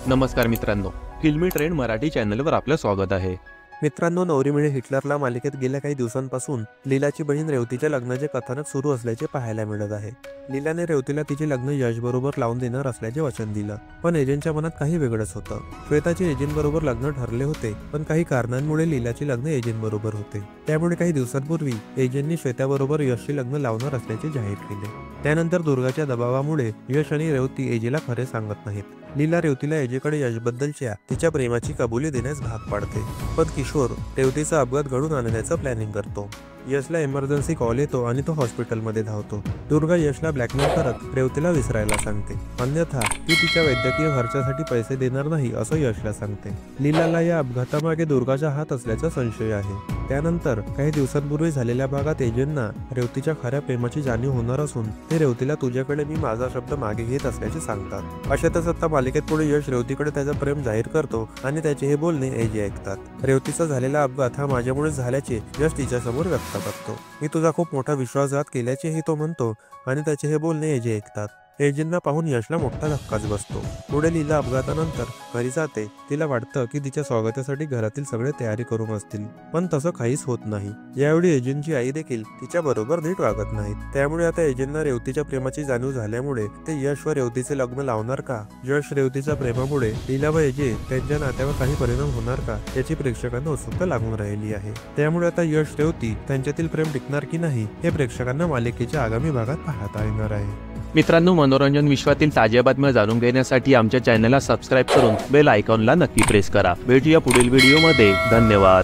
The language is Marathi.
नमस्कार मित्रांनो, फिल्मी ट्रेंड मराठी चॅनलवर आपलं स्वागत आहे। मित्रांनो, नवरी मिळे हिटलरला मालिकेत गेल्या काही दिवसांपासून लीलाची बहीण रेवतीच्या लग्नाचे कथानक सुरू असल्याचे पाहायला मिळत आहे। लीलाने रेवतीला तिचे लग्न यश बरोबर लावून देणार असल्याचे वचन दिलं, पण एजंटच्या मनात काही वेगळंच होतं। श्वेताचे एजंट बरोबर लग्न ठरले होते, पण काही कारणांमुळे लीलाचे लग्न एजंट बरोबर होते। त्यामुळे काही दिवसांपूर्वी एजंटनी श्वेताबरोबर यशचे लग्न लावणार असल्याचे जाहीर केले। त्यानंतर दुर्गाच्या दबावामुळे यश आणि रेवती एजेला खरे सांगत नाहीत। लीला रेवतीला एजेकडे यशबद्दलच्या तिच्या प्रेमाची कबुली देण्यास भाग पाडते, पण किशोर रेवतीचा अपघात घडून आणण्याचं प्लॅनिंग करतो। यशला इमर्जन्सी कॉल येतो आणि तो हॉस्पिटलमध्ये धावतो। दुर्गा यशला ब्लॅकमेल करत रेवतीला विसरायला सांगते, अन्यथा ती तिच्या वैद्यकीय खर्चासाठी पैसे देणार नाही असं यशला सांगते। लीलाला या अपघातामागे दुर्गाचा हात असल्याचा संशय आहे। त्यानंतर काही दिवसांपूर्वी झालेल्या भागात एजंटना रेवतीच्या खऱ्या प्रेमाची जाणीव होणार असून ते रेवतीला तुझ्याकडे मी माझा शब्द मागे घेत असल्याचे सांगतात। अशातच आता मालिकेत पुढे यश रेवतीकडे त्याचं प्रेम जाहीर करतो आणि त्याचे हे बोलणे एजे ऐकतात। रेवतीचा झालेला अपघात हा माझ्यामुळे झाल्याचे यश तिच्यासमोर व्यक्त करतो। मी तुझा खूप मोठा विश्वासघात केल्याचेही तो म्हणतो आणि त्याचे हे बोलणे एजे ऐकतात। एजंटना पाहून यशला मोठा धक्काच बसतो। पुढे लीला अपघातानंतर घरी जाते। तिला वाटतं की तिच्या स्वागतासाठी घरातील सगळे तयारी करून असतील, पण तसं काहीच होत नाही। यावेळी एजंटची आई देखील तिच्या बरोबर नीट वागत नाहीत। त्यामुळे आता एजंटना रेवतीच्या प्रेमाची जाणीव झाल्यामुळे ते यश व रेवतीचे लग्न लावणार का? यश रेवतीच्या प्रेमामुळे लीला व एजे त्यांच्या नात्यावर काही परिणाम होणार का, याची प्रेक्षकांना उत्सुकता लागून राहिली आहे। त्यामुळे आता यश रेवती त्यांच्यातील प्रेम टिकणार की नाही हे प्रेक्षकांना मालिकेच्या आगामी भागात पाहता येणार आहे। मित्रांनो, मनोरंजन विश्वातील ताज्या बातम्या जाणून घेण्यासाठी आमच्या चॅनलला सबस्क्राईब करून बेल आयकॉनला नक्की प्रेस करा। भेटूया पुढील व्हिडिओमध्ये। धन्यवाद।